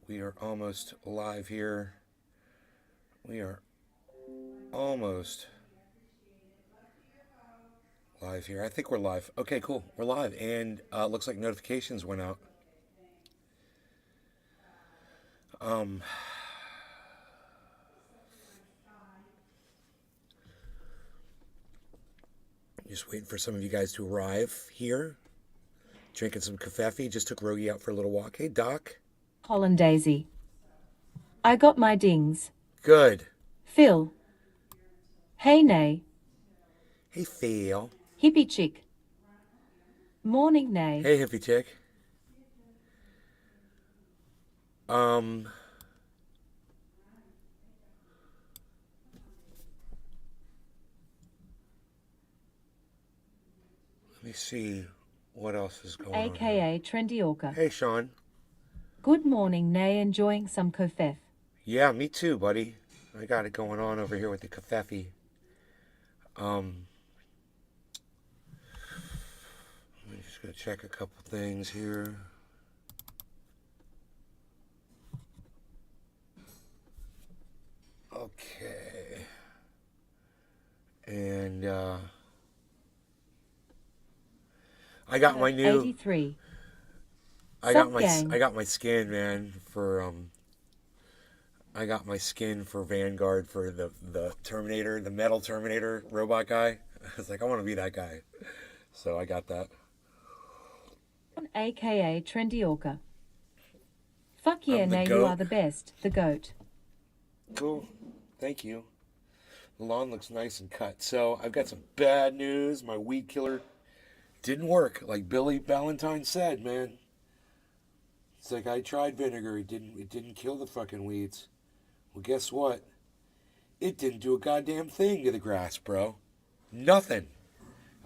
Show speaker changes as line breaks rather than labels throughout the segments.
We are almost live here. We are almost live here. I think we're live. Okay, cool. We're live. And looks like notifications went out. Just waiting for some of you guys to arrive here. Drinking some kafefe. Just took Rogie out for a little walk. Hey, Doc.
Holland Daisy. I got my dings.
Good.
Phil. Hey Nay.
Hey, Phil.
Hippie chick. Morning Nay.
Hey, hippie chick. Um... Let me see what else is going on.
AKA Trendy Orca.
Hey, Sean.
Good morning Nay, enjoying some kofef.
Yeah, me too, buddy. I got it going on over here with the kafefe. I'm just gonna check a couple things here. Okay. And I got my new
83.
I got my skin, man, for I got my skin for Vanguard for the Terminator, the metal Terminator robot guy. I was like, I want to be that guy. So I got that.
AKA Trendy Orca. Fuck yeah, Nay,
goat.
you are the best. The goat.
Cool. Thank you. The lawn looks nice and cut. So I've got some bad news. My weed killer didn't work, like Billy Valentine said, man. It's like I tried vinegar. It didn't kill the fucking weeds. Well, guess what? It didn't do a goddamn thing to the grass, bro. Nothing.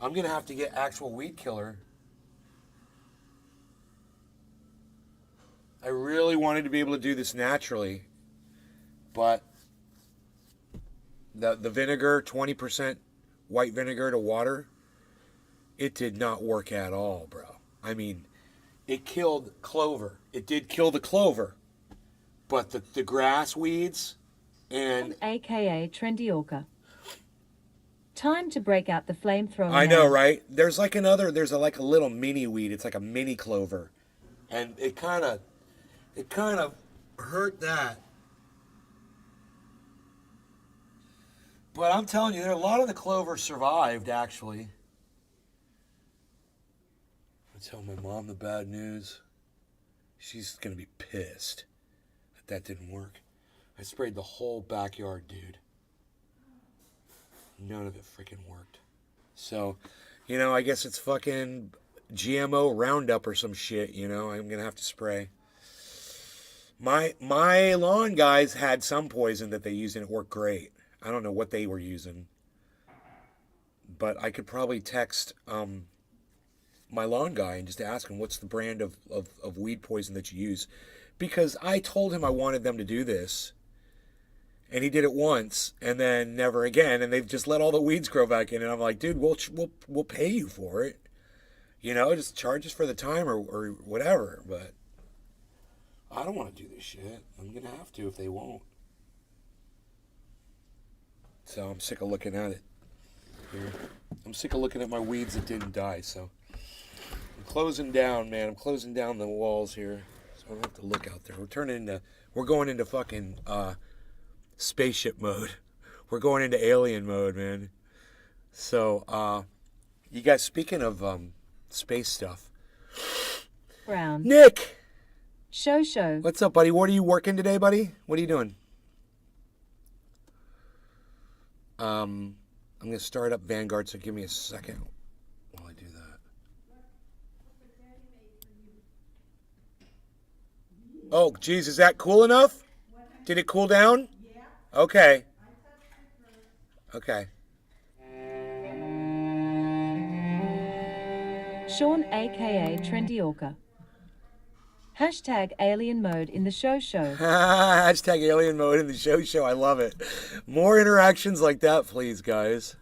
I'm gonna have to get actual weed killer. I really wanted to be able to do this naturally, but the vinegar, 20% white vinegar to water, it did not work at all, bro. I mean, it killed clover. It did kill the clover, but the grass weeds and
AKA Trendy Orca. Time to break out the flamethrower.
I know, right? There's like there's like a little mini weed. It's like a mini clover, and it kind of hurt that. But I'm telling you, a lot of the clover survived, actually. I tell my mom the bad news. She's going to be pissed that didn't work. I sprayed the whole backyard, dude. None of it freaking worked. So, I guess it's fucking GMO Roundup or some shit, I'm going to have to spray. My lawn guys had some poison that they used and it worked great. I don't know what they were using. But I could probably text my lawn guy and just ask him what's the brand of weed poison that you use. Because I told him I wanted them to do this. And he did it once and then never again. And they've just let all the weeds grow back in. And I'm like, dude, we'll pay you for it. Just charge us for the time or whatever. But I don't want to do this shit. I'm going to have to if they won't. So I'm sick of looking at it. Here. I'm sick of looking at my weeds that didn't die. So I'm closing down, man. I'm closing down the walls here. So I don't have to look out there. We're going into fucking spaceship mode. We're going into alien mode, man. So, you guys, speaking of space stuff.
Brown.
Nick!
Show.
What's up, buddy? What are you working today, buddy? What are you doing? I'm going to start up Vanguard, so give me a second while I do that. Oh, geez, is that cool enough? Did it cool down? Okay. Okay.
Sean AKA Trendy Orca. Hashtag alien mode in the show.
Hashtag alien mode in the show. I love it. More interactions like that, please, guys.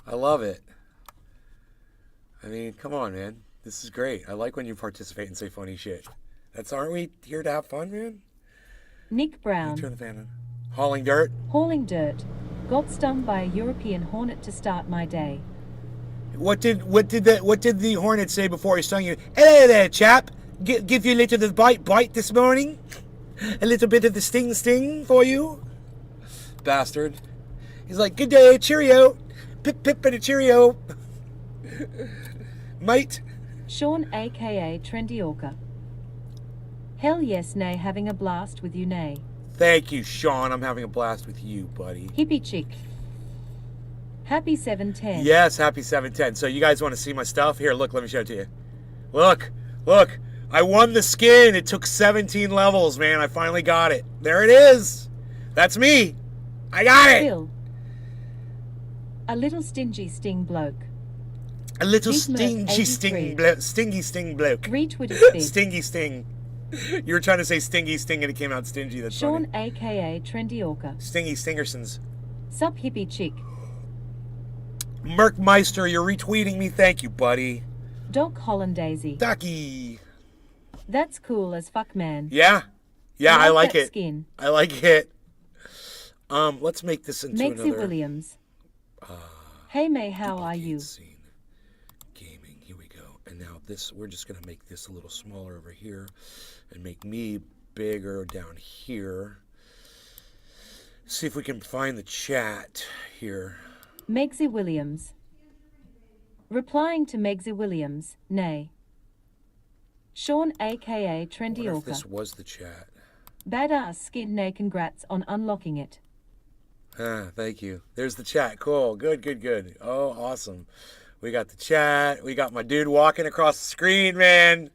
I love it. I mean, come on, man. This is great. I like when you participate and say funny shit. Aren't we here to have fun, man?
Nick Brown.
Turn the fan on. Hauling dirt.
Hauling dirt. Got stung by a European hornet to start my day.
What did the hornet say before he stung you? Hello there, chap. Give you a little of the bite this morning. A little bit of the sting for you. Bastard. He's like, good day, cheerio. Pip and a cheerio. Mate.
Sean aka Trendy Orca. Hell yes, nay, having a blast with you, nay.
Thank you, Sean. I'm having a blast with you, buddy.
Hippie chick. Happy 710.
Yes, happy 710. So you guys want to see my stuff? Here, look, let me show it to you. Look. I won the skin. It took 17 levels, man. I finally got it. There it is. That's me. I got it.
Phil. A little stingy sting bloke.
A little
Big
stingy
Merc
stingy sting bloke.
Retweeted big.
Stingy sting. You were trying to say stingy sting and it came out stingy. That's
Sean
funny.
aka Trendy Orca.
Stingy Stingersons.
Sup hippie chick.
Merkmeister, you're retweeting me. Thank you, buddy.
Doc Hollandaisy.
Ducky.
That's cool as fuck, man.
Yeah, I like
that
it.
Skin.
I like it. Let's make this into
Mexi
another.
Williams. Hey May, how are you?
Scene. Gaming. Here we go. And now this, we're just gonna make this a little smaller over here, and make me bigger down here. See if we can find the chat here.
Megzy Williams. Replying to Megzy Williams, nay. Sean aka Trendy
What if
Orca.
this was the chat?
Badass skin, nay, congrats on unlocking it.
Thank you. There's the chat. Cool. Good. Oh, awesome. We got the chat. We got my dude walking across the screen, man.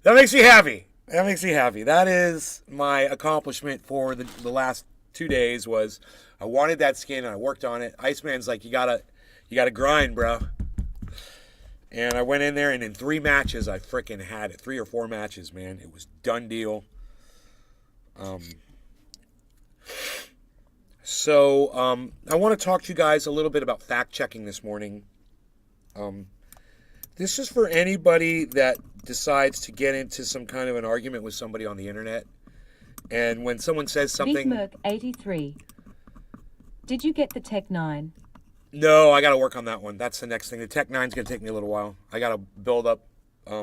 That makes me happy. That is my accomplishment for the last 2 days. Was I wanted that skin and I worked on it. Iceman's like, you gotta grind, bro. And I went in there and in 3 matches I freaking had it. 3 or 4 matches, man. It was done deal. So I want to talk to you guys a little bit about fact checking this morning. This is for anybody that decides to get into some kind of an argument with somebody on the internet. And when someone says something...
Big Merc 83. Did you get the Tech 9?
No, I got to work on that one. That's the next thing. The Tech 9's going to take me a little while. I got to build up... I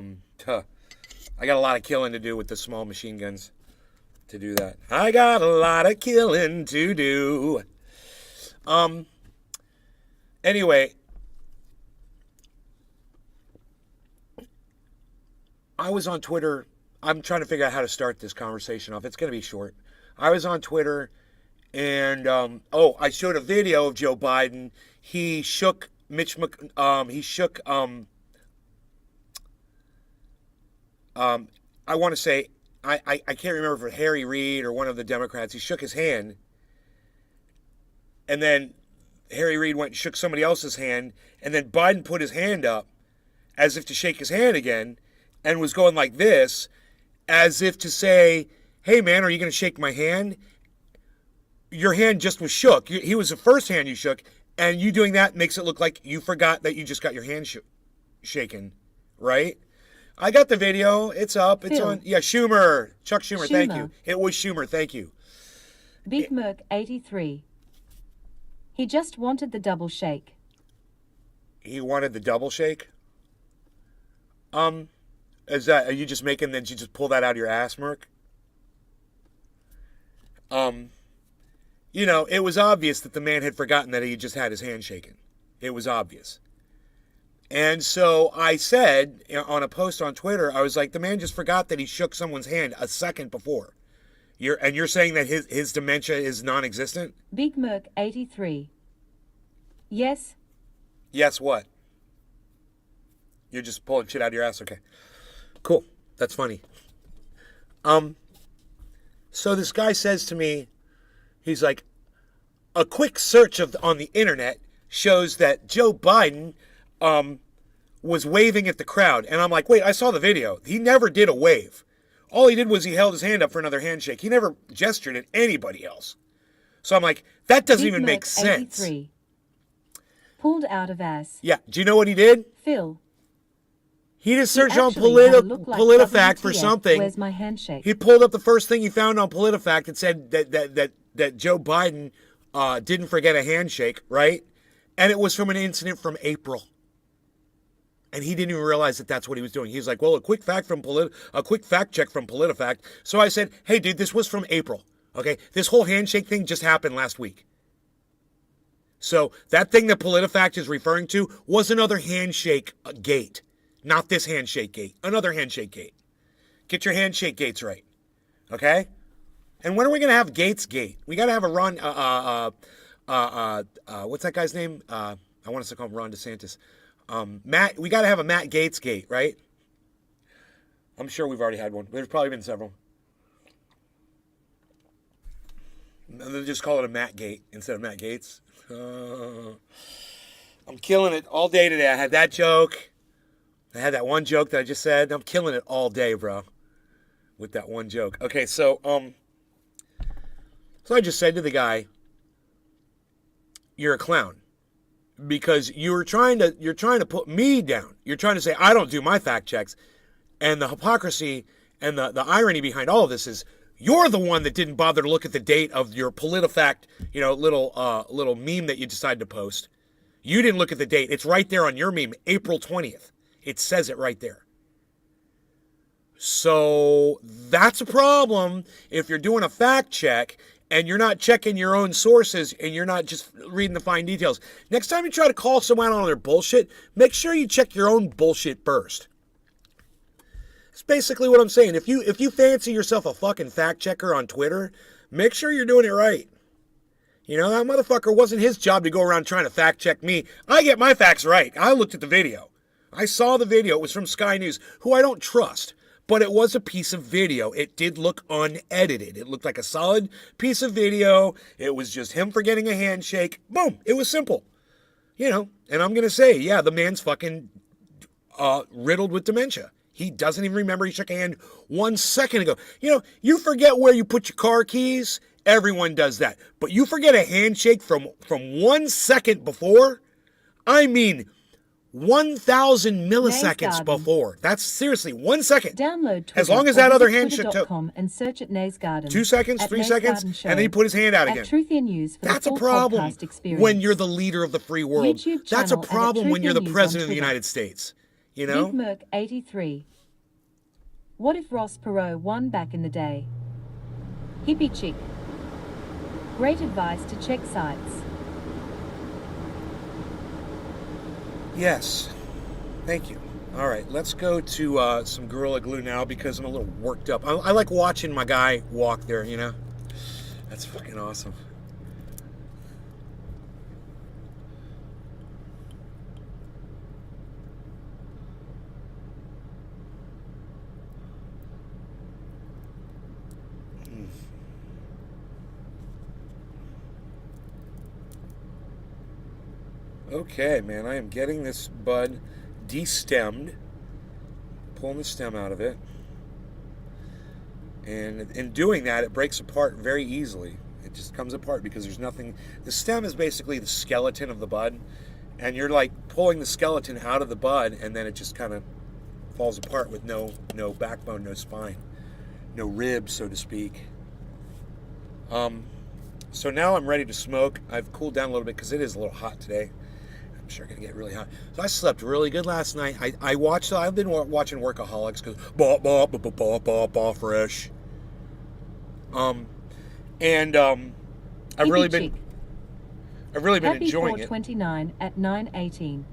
got a lot of killing to do with the small machine guns to do that. I got a lot of killing to do. Anyway... I was on Twitter. I'm trying to figure out how to start this conversation off. It's going to be short. I was on Twitter, and I showed a video of Joe Biden. He shook I want to say I can't remember if Harry Reid or one of the Democrats. He shook his hand, and then Harry Reid went and shook somebody else's hand, and then Biden put his hand up as if to shake his hand again. And was going like this, as if to say, hey, man, are you going to shake my hand? Your hand just was shook. He was the first hand you shook, and you doing that makes it look like you forgot that you just got your hand shaken, right? I got the video. It's up. It's on. Yeah, Schumer. Chuck Schumer, thank you. It was Schumer, thank you.
Big Merc 83. He just wanted the double shake.
He wanted the double shake? Are you just making, did you just pull that out of your ass, Merc? It was obvious that the man had forgotten that he just had his hand shaken. It was obvious. And so I said on a post on Twitter, I was like, the man just forgot that he shook someone's hand a second before. You're saying that his dementia is non-existent?
Big Merc 83. Yes.
Yes, what? You're just pulling shit out of your ass? Okay. Cool. That's funny. So this guy says to me, he's like, a quick search on the internet shows that Joe Biden was waving at the crowd. And I'm like, wait, I saw the video. He never did a wave. All he did was he held his hand up for another handshake. He never gestured at anybody else. So I'm like, that doesn't even make sense.
83. Pulled out of ass.
Yeah. Do you know what he did?
Phil.
He just searched on
actually had a look like
Politifact for
WTF,
something.
Where's my handshake?
He pulled up the first thing he found on Politifact and said that Joe Biden didn't forget a handshake, right? And it was from an incident from April. And he didn't even realize that that's what he was doing. He was like, well, a quick fact check from Politifact. So I said, hey, dude, this was from April. Okay, this whole handshake thing just happened last week. So that thing that Politifact is referring to was another handshake gate. Not this handshake gate. Another handshake gate. Get your handshake gates right. Okay? And when are we going to have Gates Gate? We got to have a Ron, what's that guy's name? I want us to call him Ron DeSantis. Matt, we got to have a Matt Gates Gate, right? I'm sure we've already had one. There's probably been several. They'll just call it a Matt Gate instead of Matt Gates. I'm killing it all day today. I had that joke. I had that one joke that I just said. I'm killing it all day, bro, with that one joke. Okay, so I just said to the guy, "You're a clown," because you're trying to put me down. You're trying to say I don't do my fact checks, and the hypocrisy and the irony behind all of this is you're the one that didn't bother to look at the date of your Politifact, little meme that you decided to post. You didn't look at the date. It's right there on your meme, April 20th. It says it right there. So that's a problem if you're doing a fact check and you're not checking your own sources and you're not just reading the fine details. Next time you try to call someone on their bullshit, make sure you check your own bullshit first. That's basically what I'm saying. If you fancy yourself a fucking fact checker on Twitter, make sure you're doing it right. You know, that motherfucker wasn't his job to go around trying to fact check me. I get my facts right. I looked at the video. I saw the video. It was from Sky News, who I don't trust. But it was a piece of video. It did look unedited. It looked like a solid piece of video. It was just him forgetting a handshake. Boom. It was simple. You know, and I'm going to say, yeah, the man's fucking riddled with dementia. He doesn't even remember he shook a hand 1 second ago. You know, you forget where you put your car keys. Everyone does that. But you forget a handshake from 1 second before? I mean, 1,000 milliseconds before. That's seriously 1 second.
Download Twitter,
as long as that other handshake took
and search at Nays Garden.
2 seconds, 3 seconds, and then he put his hand out again.
News for
that's a problem when you're the leader of the free world. That's a problem when you're the president of the United States. You know?
Big Merc 83. What if Ross Perot won back in the day? Hippie chick. Great advice to check sites.
Yes. Thank you. All right, let's go to some Gorilla Glue now because I'm a little worked up. I like watching my guy walk there, you know? That's fucking awesome. Okay, man, I am getting this bud destemmed, pulling the stem out of it, and in doing that, it breaks apart very easily. It just comes apart because there's nothing. The stem is basically the skeleton of the bud, and you're like pulling the skeleton out of the bud, and then it just kind of falls apart with no backbone, no spine, no ribs, so to speak. So now I'm ready to smoke. I've cooled down a little bit because it is a little hot today. Sure gonna get really hot. So I slept really good last night. I've been watching Workaholics because fresh. I've really been enjoying it.
Happy 429 at 9:18.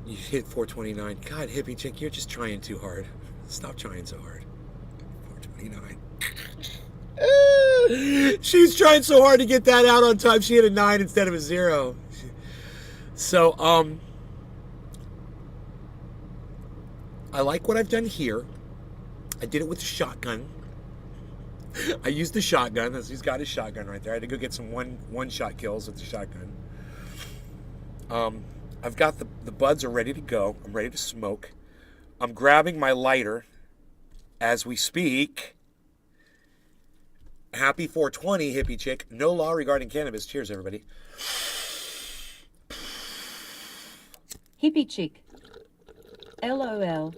You hit 429. God, hippie chick, you're just trying too hard. Stop trying so hard. 429. She's trying so hard to get that out on time. She hit a 9 instead of a 0. So, I like what I've done here. I did it with the shotgun. I used the shotgun. He's got his shotgun right there. I had to go get some one-shot kills with the shotgun. I've got the buds are ready to go. I'm ready to smoke. I'm grabbing my lighter as we speak. Happy 420, hippie chick. No law regarding cannabis. Cheers, everybody.
Hippie chick. LOL.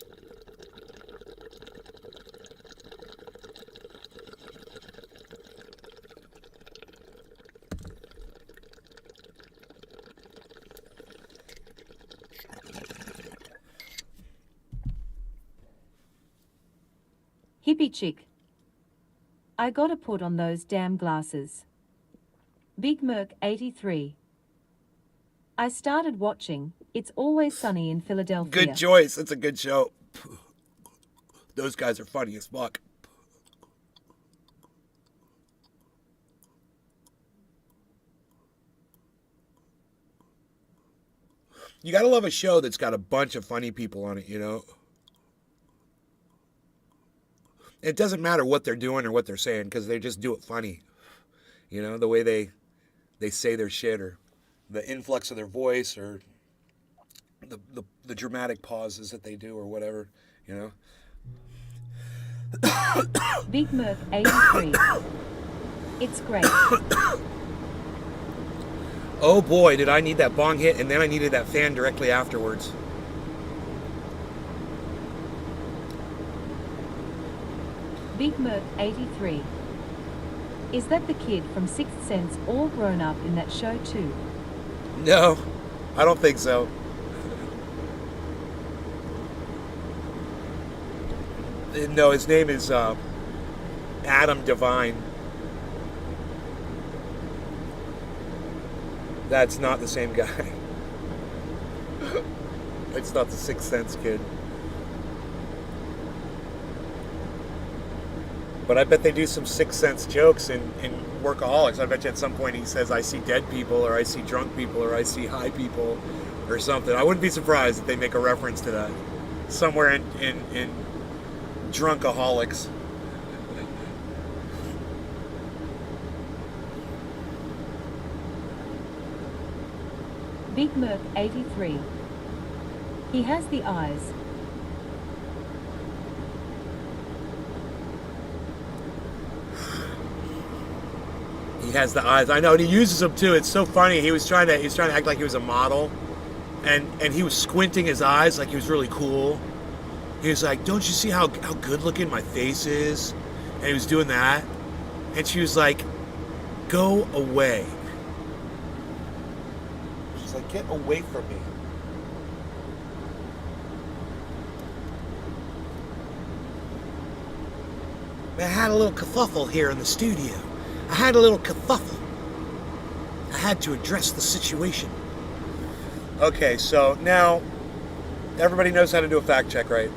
Hippie chick. I gotta put on those damn glasses. Big Merc 83. I started watching It's Always Sunny in Philadelphia.
Good choice. It's a good show. Those guys are funny as fuck. You gotta love a show that's got a bunch of funny people on it, you know? It doesn't matter what they're doing or what they're saying, because they just do it funny. You know, the way they say their shit, or the influx of their voice, or the dramatic pauses that they do, or whatever, you know?
Big Merc 83. It's great.
Oh boy, did I need that bong hit, and then I needed that fan directly afterwards.
Big Merc 83. Is that the kid from Sixth Sense all grown up in that show too?
No, I don't think so. No, his name is Adam Devine. That's not the same guy. It's not the Sixth Sense kid. But I bet they do some Sixth Sense jokes in Workaholics. I bet you at some point he says, I see dead people, or I see drunk people, or I see high people, or something. I wouldn't be surprised if they make a reference to that somewhere in Drunkaholics.
Big Merc 83. He has the eyes.
He has the eyes. I know, and he uses them too. It's so funny. He was trying to act like he was a model, and he was squinting his eyes like he was really cool. He was like, "Don't you see how good looking my face is?" And he was doing that, and she was like, "Go away." She's like, "Get away from me." I had a little kerfuffle here in the studio. I had a little kerfuffle. I had to address the situation. Okay, so now everybody knows how to do a fact check, right?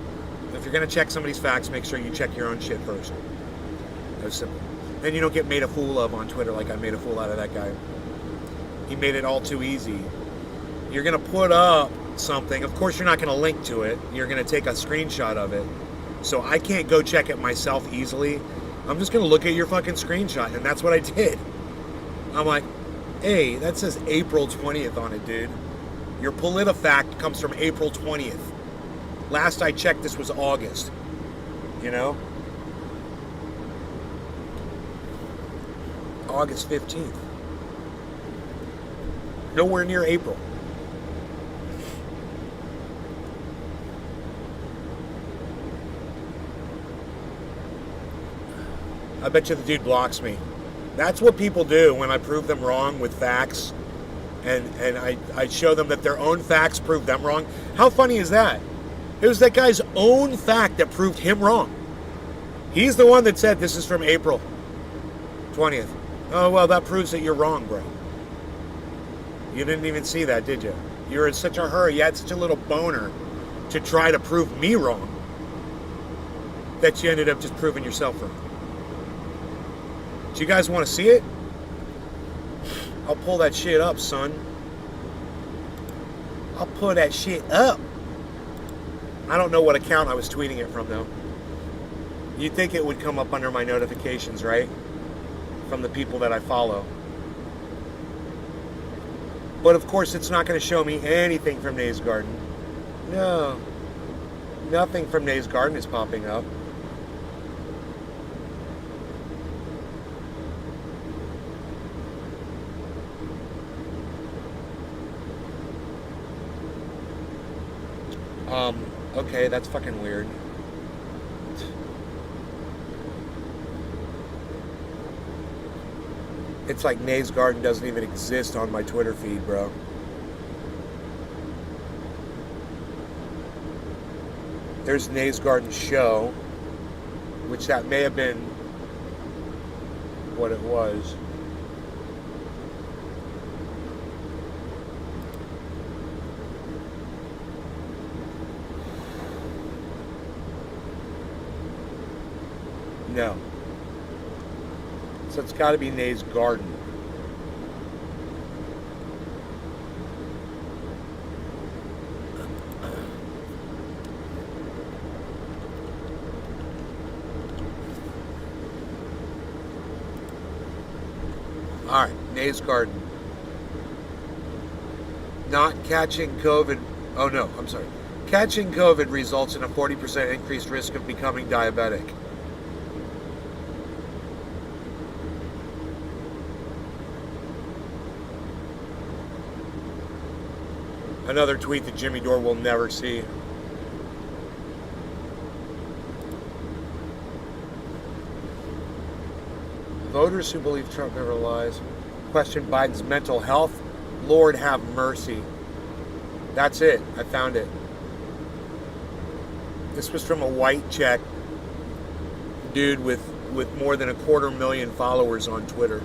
If you're going to check somebody's facts, make sure you check your own shit first. That's simple. Then you don't get made a fool of on Twitter like I made a fool out of that guy. He made it all too easy. You're going to put up something. Of course, you're not going to link to it. You're going to take a screenshot of it. So I can't go check it myself easily. I'm just going to look at your fucking screenshot, and that's what I did. I'm like, hey, that says April 20th on it, dude. Your Politifact comes from April 20th. Last I checked, this was August. You know? August 15th. Nowhere near April. I bet you the dude blocks me. That's what people do when I prove them wrong with facts, and I show them that their own facts prove them wrong. How funny is that? It was that guy's own fact that proved him wrong. He's the one that said this is from April 20th. Oh, well, that proves that you're wrong, bro. You didn't even see that, did you? You were in such a hurry. You had such a little boner to try to prove me wrong that you ended up just proving yourself wrong. Do you guys want to see it? I'll pull that shit up, son. I'll pull that shit up. I don't know what account I was tweeting it from, though. You'd think it would come up under my notifications, right? From the people that I follow. But of course, it's not going to show me anything from Nays Garden. No. Nothing from Nays Garden is popping up. Okay, that's fucking weird. It's like Nays Garden doesn't even exist on my Twitter feed, bro. There's Nays Garden show, which that may have been what it was. No. So it's got to be Nays Garden. All right, Nays Garden. Not catching COVID. Oh no, I'm sorry. Catching COVID results in a 40% increased risk of becoming diabetic. Another tweet that Jimmy Dore will never see. Voters who believe Trump never lies question Biden's mental health. Lord have mercy. That's it. I found it. This was from a white check dude with more than 250,000 followers on Twitter.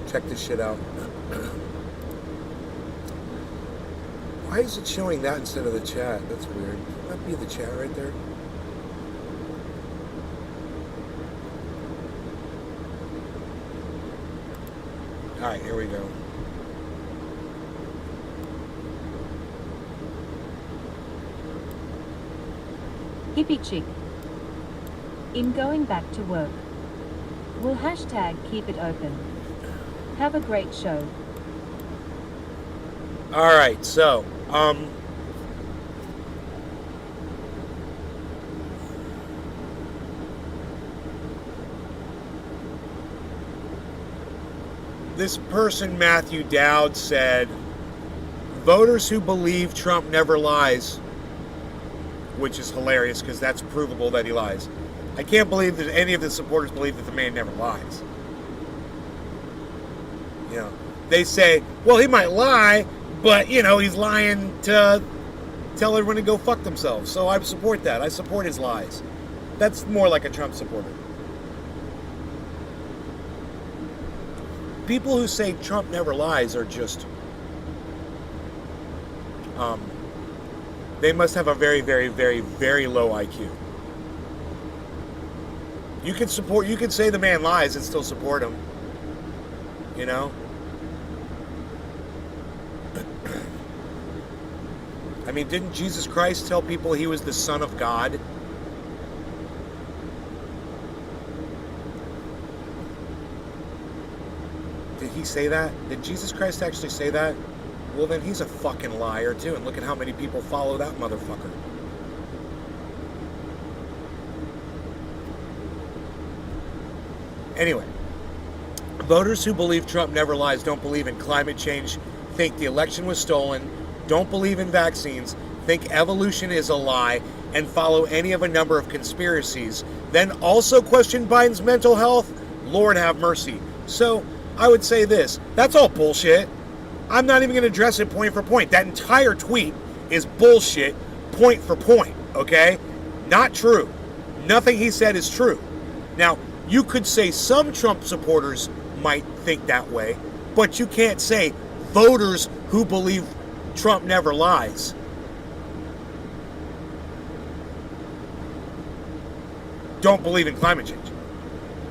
Check this shit out. Why is it showing that instead of the chat? That's weird. Would that be the chat right there? Alright, here we go.
Hippie chick. I'm going back to work. We'll hashtag keep it open. Have a great show.
Alright, so, this person, Matthew Dowd, said, voters who believe Trump never lies, which is hilarious because that's provable that he lies. I can't believe that any of the supporters believe that the man never lies. You know, they say, well, he might lie, but, you know, he's lying to tell everyone to go fuck themselves. So I support that. I support his lies. That's more like a Trump supporter. People who say Trump never lies are just... they must have a very, very, very, very low IQ. You can say the man lies and still support him. You know? I mean, didn't Jesus Christ tell people he was the Son of God? Did he say that? Did Jesus Christ actually say that? Well, then he's a fucking liar, too. And look at how many people follow that motherfucker. Anyway, voters who believe Trump never lies don't believe in climate change, think the election was stolen, don't believe in vaccines, think evolution is a lie, and follow any of a number of conspiracies, then also question Biden's mental health. Lord have mercy. So, I would say this. That's all bullshit. I'm not even going to address it point for point. That entire tweet is bullshit, point for point, okay? Not true. Nothing he said is true. Now, you could say some Trump supporters might think that way, but you can't say voters who believe Trump never lies. Don't believe in climate change.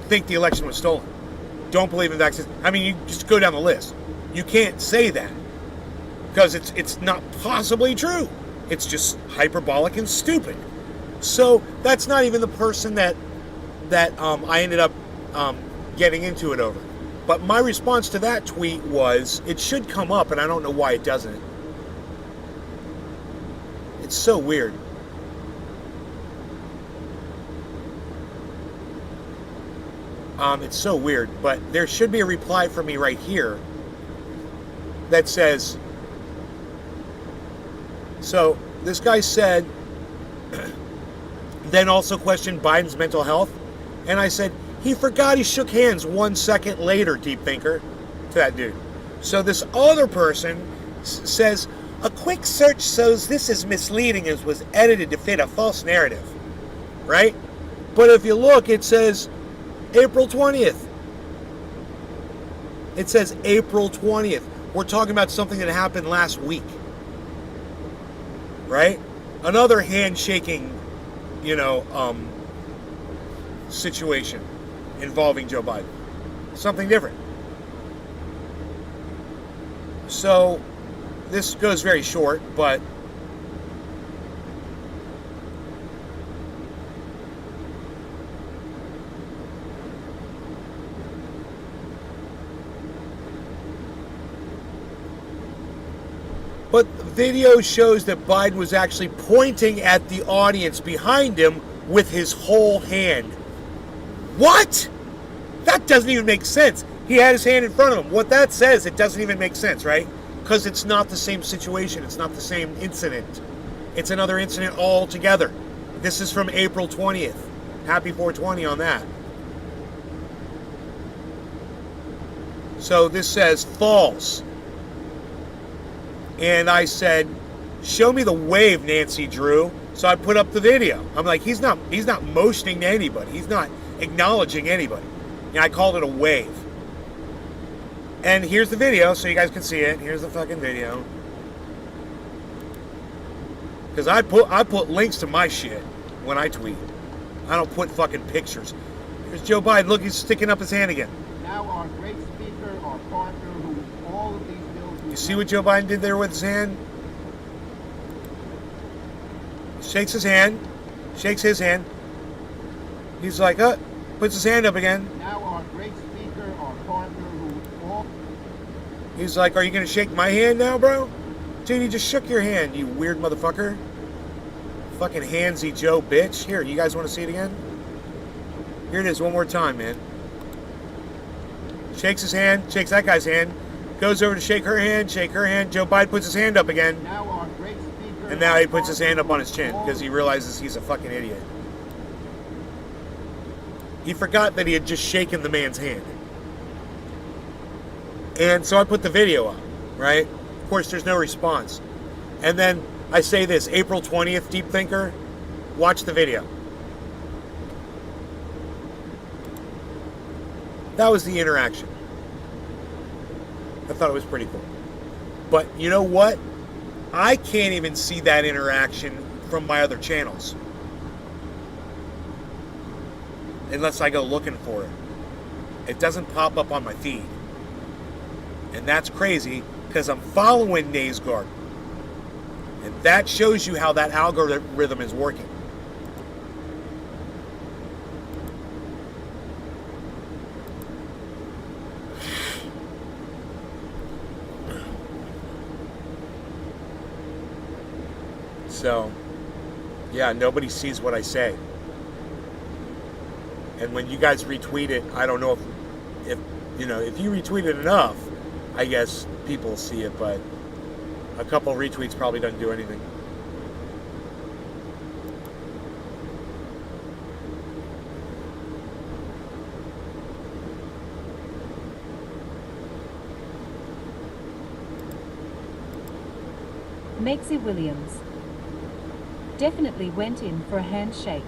Think the election was stolen. Don't believe in vaccines. I mean, you just go down the list. You can't say that because it's not possibly true. It's just hyperbolic and stupid. So that's not even the person that I ended up getting into it over. But my response to that tweet was, it should come up, and I don't know why it doesn't. It's so weird. It's so weird, but there should be a reply from me right here that says, so this guy said, then also questioned Biden's mental health. And I said, he forgot he shook hands 1 second later, deep thinker, to that dude. So this other person says, a quick search shows this is misleading as was edited to fit a false narrative. Right? But if you look, it says April 20th. It says April 20th. We're talking about something that happened last week. Right? Another handshaking, situation involving Joe Biden. Something different. So, this goes very short, but the video shows that Biden was actually pointing at the audience behind him with his whole hand. What? That doesn't even make sense. He had his hand in front of him. What that says, it doesn't even make sense, right? Because it's not the same situation. It's not the same incident. It's another incident altogether. This is from April 20th. Happy 420 on that. So this says false. And I said, show me the wave, Nancy Drew. So I put up the video. I'm like, he's not motioning to anybody. He's not acknowledging anybody. I called it a wave. And here's the video so you guys can see it. Here's the fucking video. Because I put links to my shit when I tweet. I don't put fucking pictures. Here's Joe Biden. Look, he's sticking up his hand again.
Now our great speaker, our partner, who all of these bills...
You see what Joe Biden did there with his hand? Shakes his hand. Shakes his hand. He's like, puts his hand up again.
Now our great speaker, our partner, who all...
He's like, are you going to shake my hand now, bro? Dude, you just shook your hand, you weird motherfucker. Fucking handsy Joe bitch. Here, you guys want to see it again? Here it is one more time, man. Shakes his hand, shakes that guy's hand. Goes over to shake her hand, shake her hand. Joe Biden puts his hand up again.
Now our great speaker...
And now he puts his hand up on his chin because he realizes he's a fucking idiot. He forgot that he had just shaken the man's hand. And so I put the video up, right? Of course, there's no response. And then I say this, April 20th, deep thinker, watch the video. That was the interaction. I thought it was pretty cool. But you know what? I can't even see that interaction from my other channels. Unless I go looking for it. It doesn't pop up on my feed. And that's crazy because I'm following Naysguard. And that shows you how that algorithm is working. So, yeah, nobody sees what I say. And when you guys retweet it, I don't know if you retweet it enough, I guess people see it, but a couple retweets probably doesn't do anything.
Mexi Williams definitely went in for a handshake.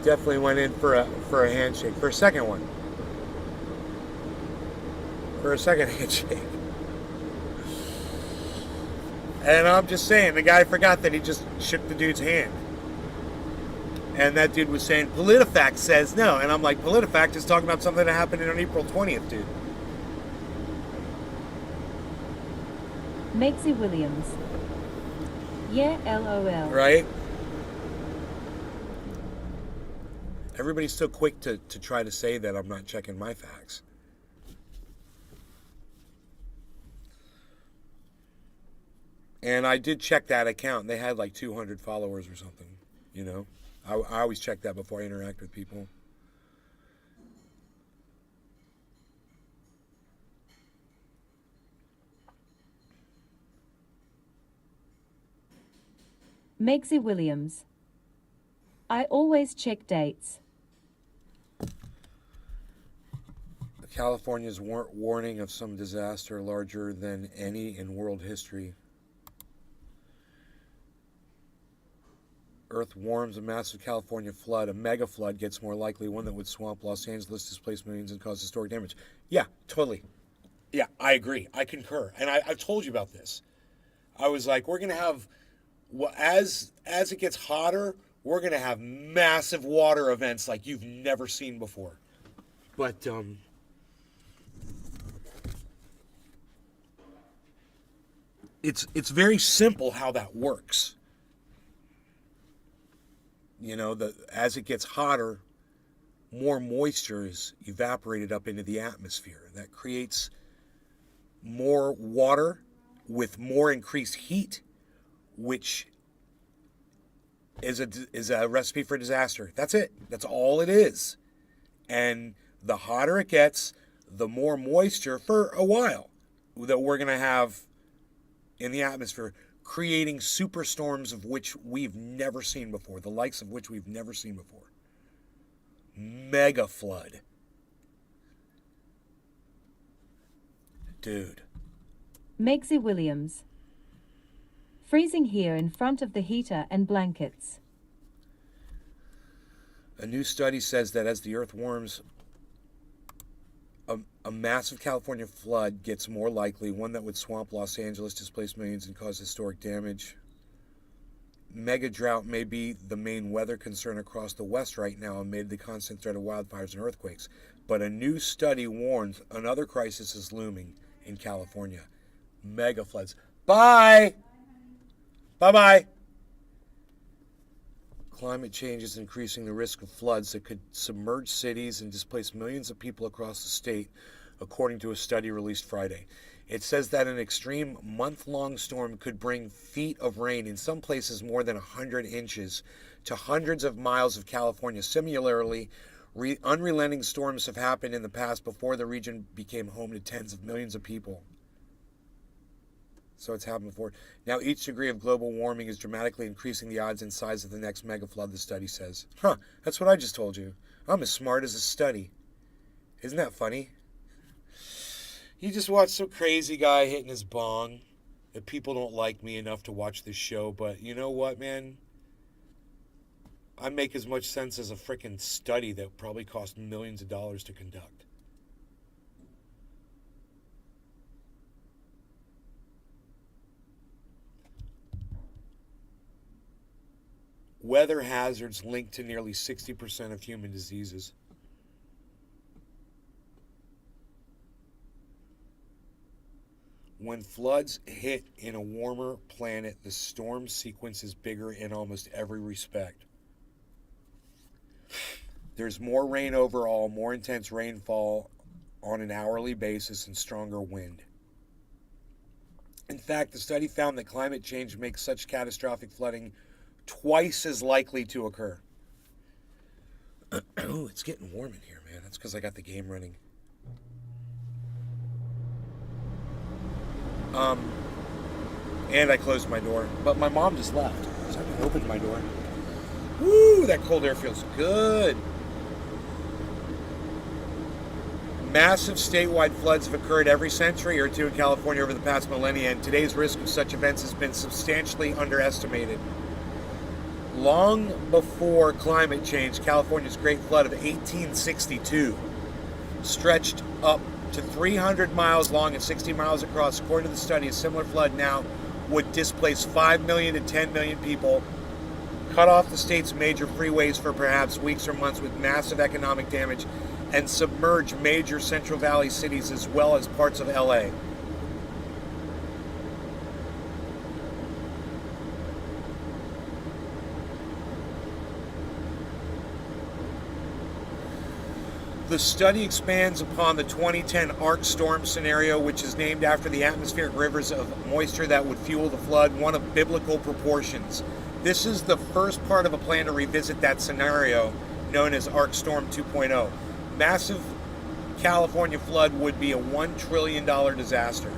Definitely went in for a handshake. For a second one. For a second handshake. And I'm just saying, the guy forgot that he just shook the dude's hand. And that dude was saying, Politifact says no. And I'm like, Politifact is talking about something that happened on April 20th, dude.
Mexi Williams. Yeah, LOL.
Right? Everybody's so quick to try to say that I'm not checking my facts. And I did check that account. They had like 200 followers or something, you know. I always check that before I interact with people.
Megsy Williams. I always check dates.
California's warning of some disaster larger than any in world history. Earth warms, a massive California flood, a mega flood gets more likely, one that would swamp Los Angeles, displace millions, and cause historic damage. Yeah, totally. Yeah, I agree. I concur. And I've told you about this. I was like, we're going to have, as it gets hotter, we're going to have massive water events like you've never seen before. But, it's very simple how that works. You know, as it gets hotter, more moisture is evaporated up into the atmosphere. That creates more water with more increased heat, which is a recipe for disaster. That's it. That's all it is. And the hotter it gets, the more moisture for a while that we're going to have in the atmosphere, creating superstorms of which we've never seen before, the likes of which we've never seen before. Mega flood. Dude.
Megsy Williams. Freezing here in front of the heater and blankets.
A new study says that as the earth warms, a massive California flood gets more likely, one that would swamp Los Angeles, displace millions, and cause historic damage. Mega drought may be the main weather concern across the West right now amid the constant threat of wildfires and earthquakes. But a new study warns another crisis is looming in California. Mega floods. Bye! Bye-bye! Climate change is increasing the risk of floods that could submerge cities and displace millions of people across the state, according to a study released Friday. It says that an extreme month-long storm could bring feet of rain, in some places more than 100 inches, to hundreds of miles of California. Similarly, unrelenting storms have happened in the past before the region became home to tens of millions of people. So it's happened before. Now, each degree of global warming is dramatically increasing the odds and size of the next mega flood, the study says. Huh, that's what I just told you. I'm as smart as a study. Isn't that funny? You just watch some crazy guy hitting his bong. That people don't like me enough to watch this show, but you know what, man? I make as much sense as a freaking study that probably cost millions of dollars to conduct. Weather hazards linked to nearly 60% of human diseases. When floods hit in a warmer planet, the storm sequence is bigger in almost every respect. There's more rain overall, more intense rainfall on an hourly basis, and stronger wind. In fact, the study found that climate change makes such catastrophic flooding twice as likely to occur. Ooh, it's getting warm in here, man. That's because I got the game running. And I closed my door. But my mom just left, so I can open my door. Woo, that cold air feels good. Massive statewide floods have occurred every century or two in California over the past millennia, and today's risk of such events has been substantially underestimated. Long before climate change, California's Great Flood of 1862 stretched up to 300 miles long and 60 miles across. According to the study, a similar flood now would displace 5 million to 10 million people, cut off the state's major freeways for perhaps weeks or months with massive economic damage, and submerge major Central Valley cities as well as parts of LA. The study expands upon the 2010 arc storm scenario, which is named after the atmospheric rivers of moisture that would fuel the flood, one of biblical proportions. This is the first part of a plan to revisit that scenario, known as Arc Storm 2.0. Massive California flood would be a $1 trillion disaster.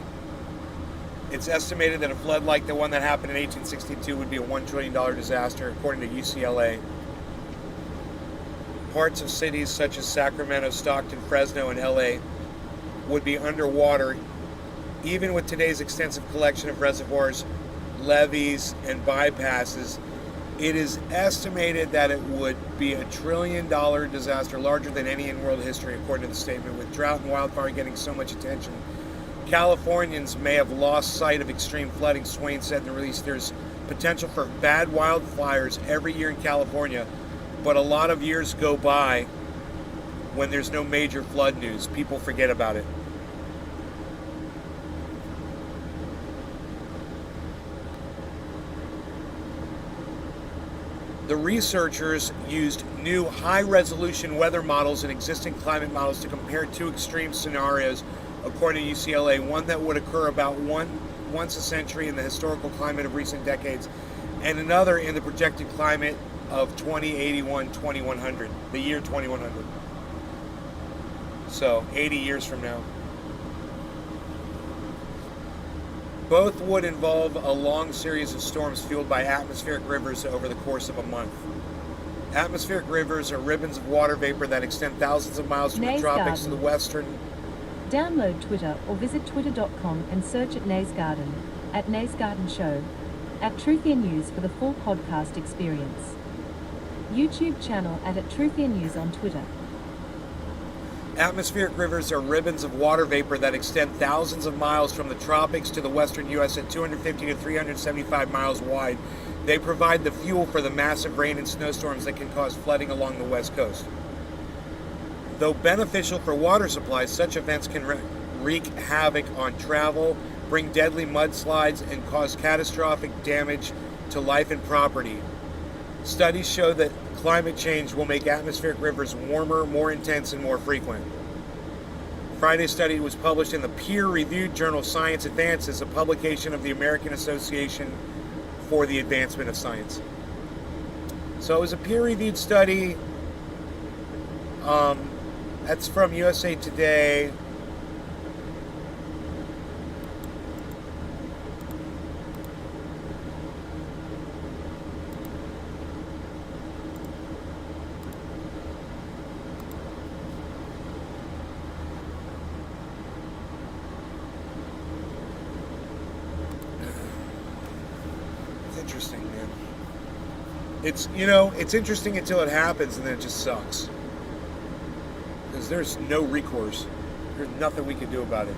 It's estimated that a flood like the one that happened in 1862 would be a $1 trillion disaster, according to UCLA. Parts of cities such as Sacramento, Stockton, Fresno, and LA would be underwater, even with today's extensive collection of reservoirs, levees, and bypasses. It is estimated that it would be a $1 trillion disaster, larger than any in world history, according to the statement. With drought and wildfire getting so much attention, Californians may have lost sight of extreme flooding, Swain said in the release. There's potential for bad wildfires every year in California, but a lot of years go by when there's no major flood news. People forget about it. The researchers used new high-resolution weather models and existing climate models to compare two extreme scenarios, according to UCLA, one that would occur about once a century in the historical climate of recent decades, and another in the projected climate of 2100, the year 2100. So, 80 years from now. Both would involve a long series of storms fueled by atmospheric rivers over the course of a month. Atmospheric rivers are ribbons of water vapor that extend thousands of miles from the tropics to the western.
Download Twitter or visit twitter.com and search at Naysgarden, at Naysgarden Show, at Truthian News for the full podcast experience. YouTube channel at Truthian News on Twitter.
Atmospheric rivers are ribbons of water vapor that extend thousands of miles from the tropics to the western U.S. at 250 to 375 miles wide. They provide the fuel for the massive rain and snowstorms that can cause flooding along the west coast. Though beneficial for water supplies, such events can wreak havoc on travel, bring deadly mudslides, and cause catastrophic damage to life and property. Studies show that climate change will make atmospheric rivers warmer, more intense, and more frequent. Friday's study was published in the peer-reviewed journal Science Advances, a publication of the American Association for the Advancement of Science. So it was a peer-reviewed study. That's from USA Today. Interesting, man. It's interesting until it happens, and then it just sucks. Because there's no recourse. There's nothing we can do about it.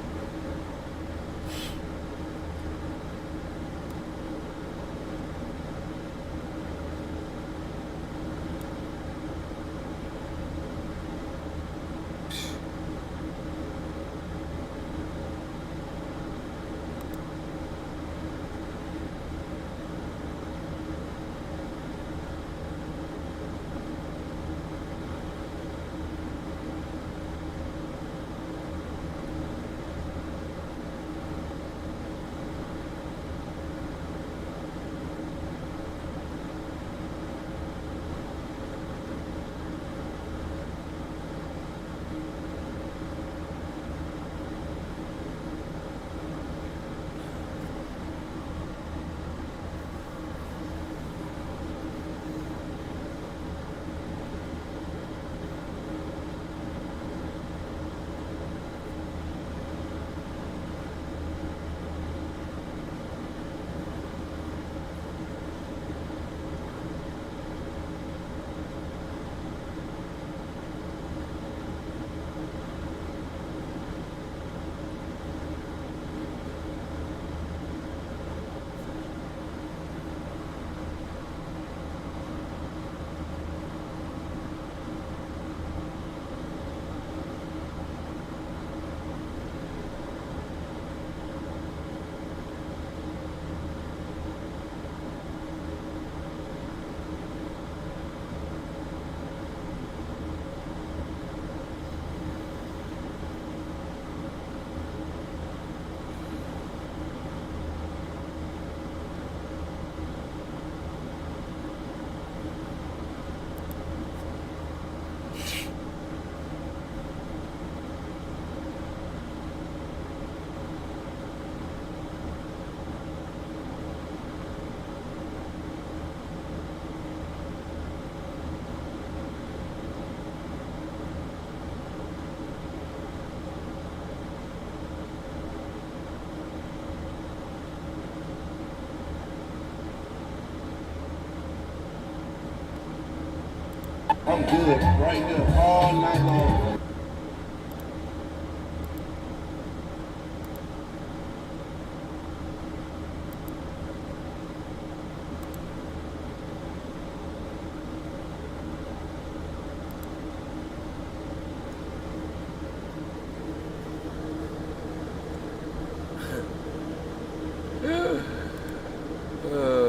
I'm good right here all night long.
Uh, oh.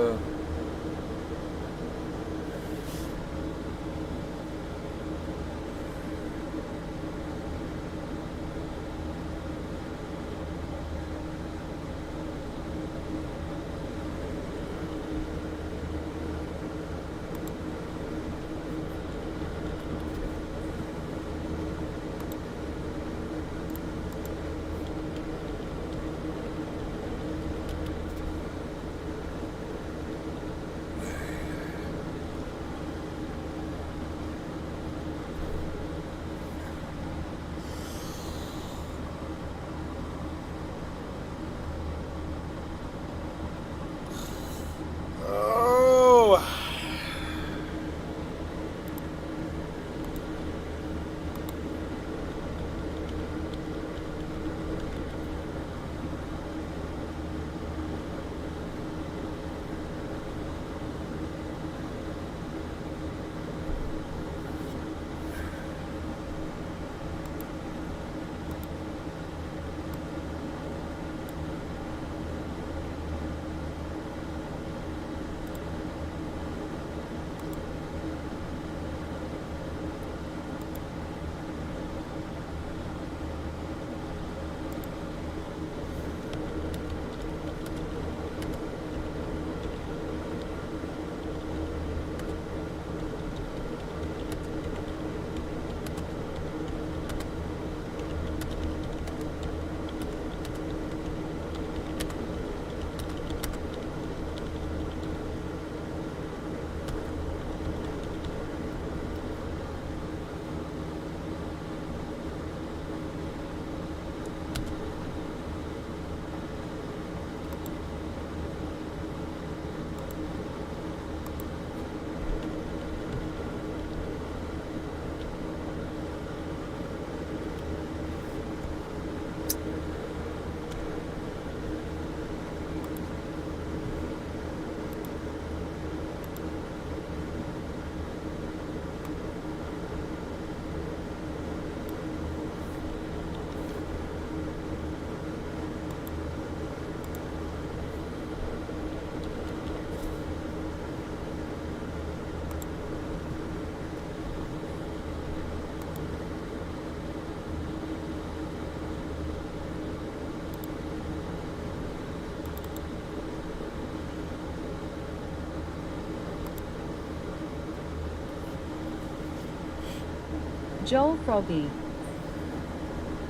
Joel Froggy.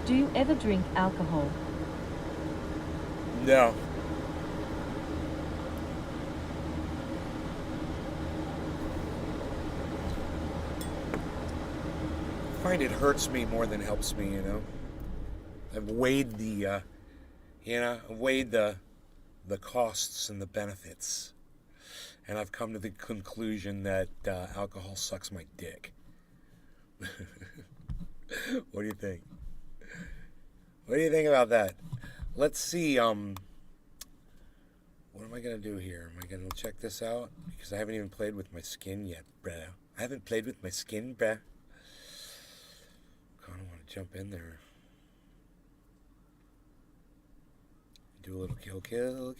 Do you ever drink alcohol?
No. I find it hurts me more than helps me, you know. I've weighed the, the costs and the benefits, and I've come to the conclusion that alcohol sucks my dick. What do you think? What do you think about that? Let's see. What am I gonna do here? Am I gonna check this out? Because I haven't even played with my skin yet, bruh. I haven't played with my skin, bruh. I don't want to jump in there. Do a little kill.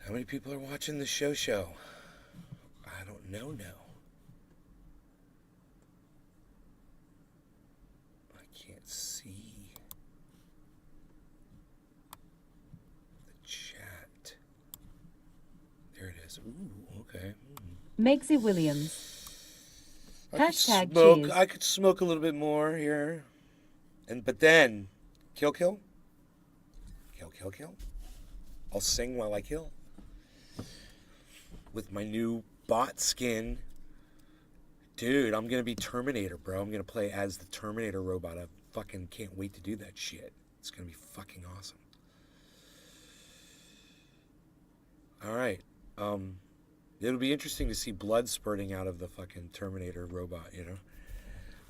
How many people are watching the show? I don't know now. I can't see the chat. There it is. Ooh, okay.
Megsy Williams. Hashtag
smoke.
cheers.
I could smoke a little bit more here, but then kill. I'll sing while I kill with my new bot skin. Dude, I'm gonna be Terminator, bro. I'm gonna play as the Terminator robot. I fucking can't wait to do that shit. It's gonna be fucking awesome. All right. It'll be interesting to see blood spurting out of the fucking Terminator robot, you know?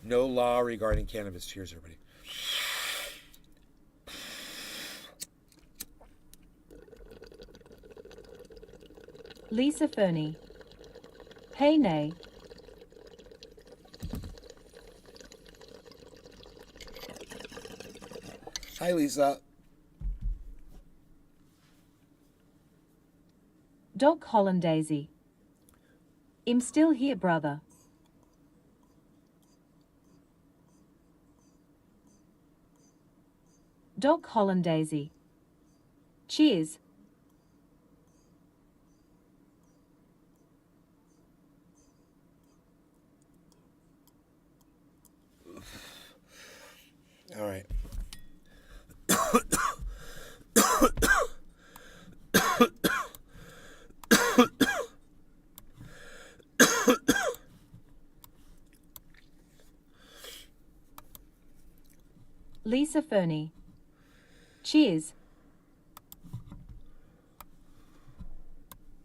No law regarding cannabis. Cheers, everybody.
Lisa Fernie. Hey nay.
Hi, Lisa.
Doc Hollandaisy. I'm still here, brother. Doc Hollandaisy. Cheers.
All right.
Lisa Fernie. Cheers.